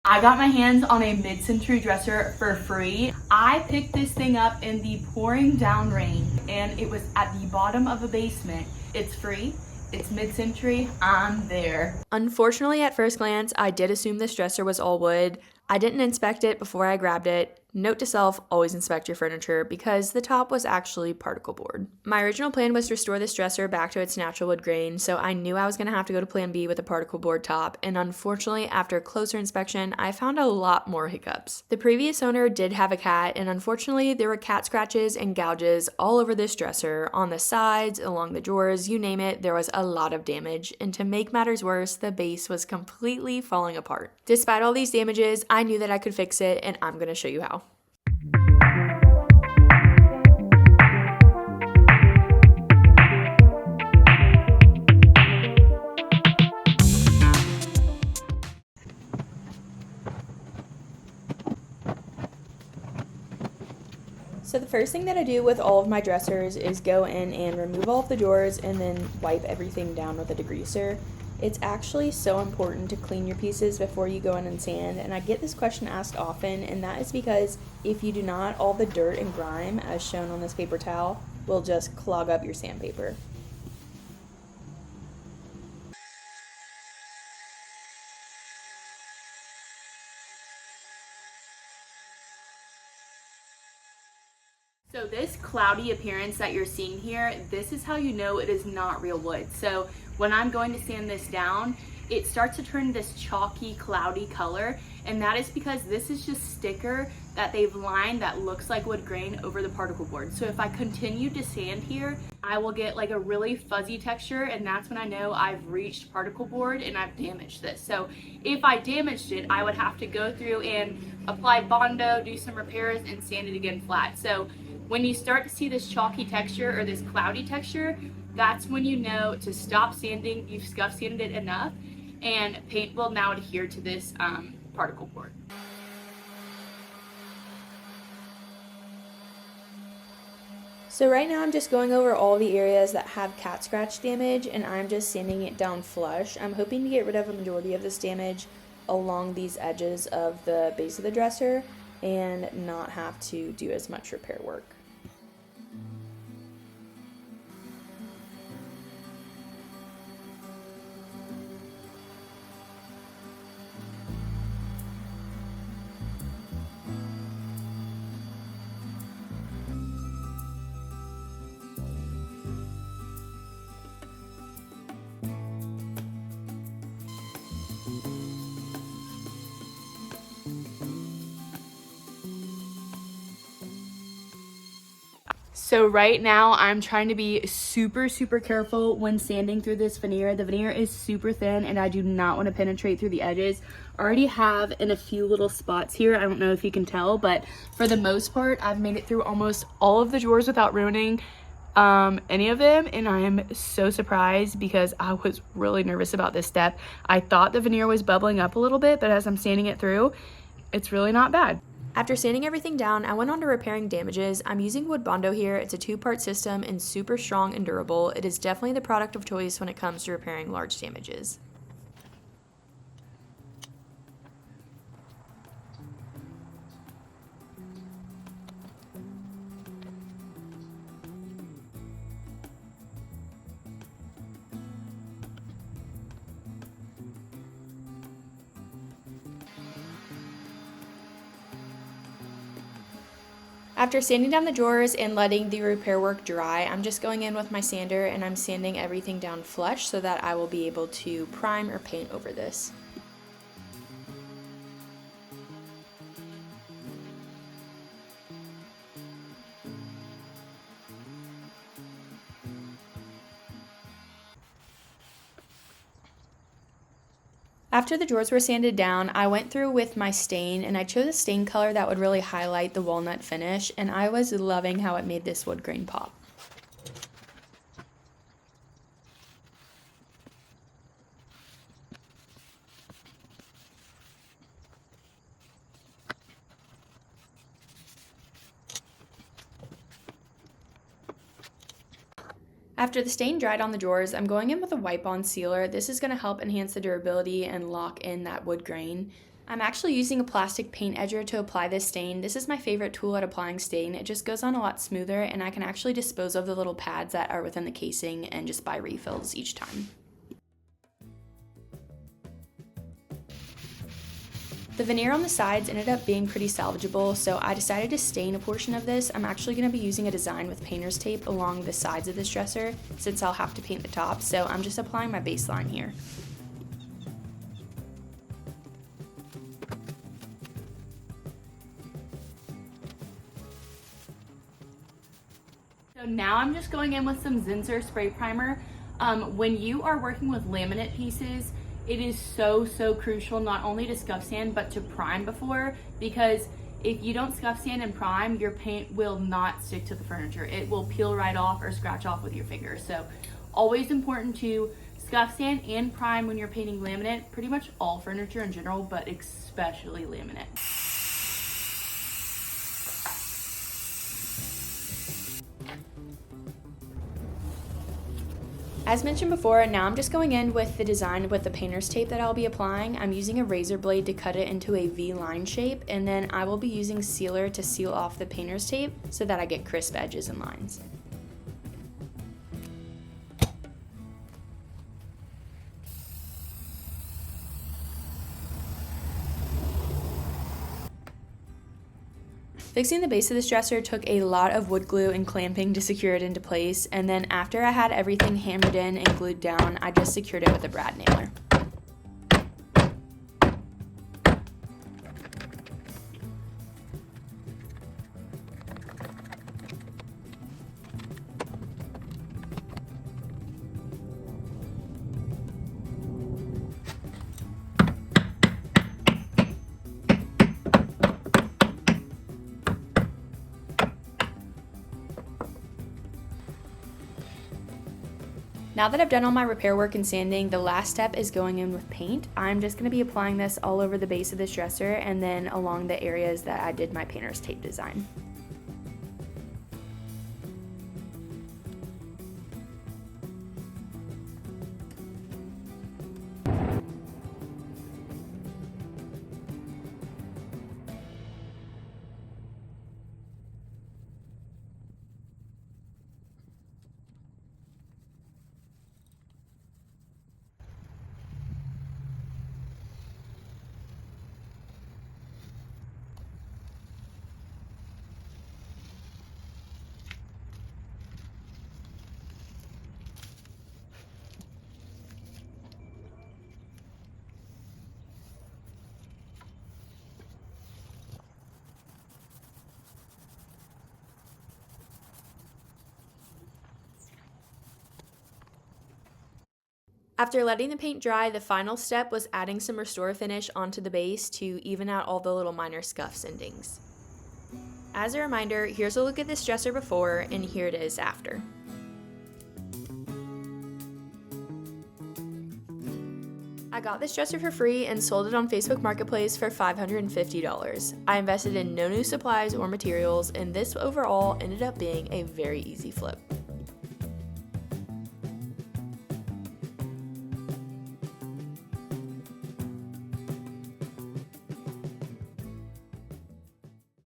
I got my hands on a mid-century dresser for free. I picked this thing up in the pouring down rain and it was at the bottom of a basement. It's free. It's mid-century, I'm there. Unfortunately, at first glance, I did assume this dresser was all wood. I didn't inspect it before I grabbed it. Note to self, always inspect your furniture because the top was actually particle board. My original plan was to restore this dresser back to its natural wood grain, so I knew I was going to have to go to plan B with a particle board top, and unfortunately, after closer inspection, I found a lot more hiccups. The previous owner did have a cat, and unfortunately, there were cat scratches and gouges all over this dresser, on the sides, along the drawers, you name it, there was a lot of damage, and to make matters worse, the base was completely falling apart. Despite all these damages, I knew that I could fix it, and I'm going to show you how. So the first thing that I do with all of my dressers is go in and remove all of the drawers and then wipe everything down with a degreaser. It's actually so important to clean your pieces before you go in and sand, and I get this question asked often, and that is because if you do not, all the dirt and grime, as shown on this paper towel, will just clog up your sandpaper. So this cloudy appearance that you're seeing here, this is how you know it is not real wood. So when I'm going to sand this down, it starts to turn this chalky, cloudy color, and that is because this is just sticker that they've lined that looks like wood grain over the particle board. So if I continue to sand here, I will get like a really fuzzy texture, and that's when I know I've reached particle board and I've damaged this. So if I damaged it, I would have to go through and apply Bondo, do some repairs, and sand it again flat. So when you start to see this chalky texture or this cloudy texture, that's when you know to stop sanding. You've scuff sanded it enough, and paint will now adhere to this particle board. So right now I'm just going over all the areas that have cat scratch damage, and I'm just sanding it down flush. I'm hoping to get rid of a majority of this damage along these edges of the base of the dresser and not have to do as much repair work. So right now I'm trying to be super careful when sanding through this veneer. The veneer is super thin and I do not want to penetrate through the edges. I already have in a few little spots here. I don't know if you can tell, but for the most part, I've made it through almost all of the drawers without ruining any of them, and I am so surprised because I was really nervous about this step. I thought the veneer was bubbling up a little bit, but as I'm sanding it through, it's really not bad. After sanding everything down, I went on to repairing damages. I'm using wood Bondo here. It's a 2-part system and super strong and durable. It is definitely the product of choice when it comes to repairing large damages. After sanding down the drawers and letting the repair work dry, I'm just going in with my sander and I'm sanding everything down flush so that I will be able to prime or paint over this. After the drawers were sanded down, I went through with my stain and I chose a stain color that would really highlight the walnut finish, and I was loving how it made this wood grain pop. After the stain dried on the drawers, I'm going in with a wipe-on sealer. This is going to help enhance the durability and lock in that wood grain. I'm actually using a plastic paint edger to apply this stain. This is my favorite tool at applying stain. It just goes on a lot smoother, and I can actually dispose of the little pads that are within the casing and just buy refills each time. The veneer on the sides ended up being pretty salvageable, so I decided to stain a portion of this. I'm actually going to be using a design with painter's tape along the sides of this dresser since I'll have to paint the top, so I'm just applying my baseline here. So now I'm just going in with some Zinsser spray primer. When you are working with laminate pieces, it is so crucial not only to scuff sand but to prime before, because if you don't scuff sand and prime, your paint will not stick to the furniture. It will peel right off or scratch off with your fingers. So always important to scuff sand and prime when you're painting laminate, pretty much all furniture in general, but especially laminate. As mentioned before, now I'm just going in with the design with the painter's tape that I'll be applying. I'm using a razor blade to cut it into a V-line shape, and then I will be using sealer to seal off the painter's tape so that I get crisp edges and lines. Fixing the base of this dresser took a lot of wood glue and clamping to secure it into place, and then after I had everything hammered in and glued down, I just secured it with a brad nailer. Now that I've done all my repair work and sanding, the last step is going in with paint. I'm just going to be applying this all over the base of this dresser and then along the areas that I did my painter's tape design. After letting the paint dry, the final step was adding some Restore Finish onto the base to even out all the little minor scuffs endings. As a reminder, here's a look at this dresser before, and here it is after. I got this dresser for free and sold it on Facebook Marketplace for $550. I invested in no new supplies or materials, and this overall ended up being a very easy flip.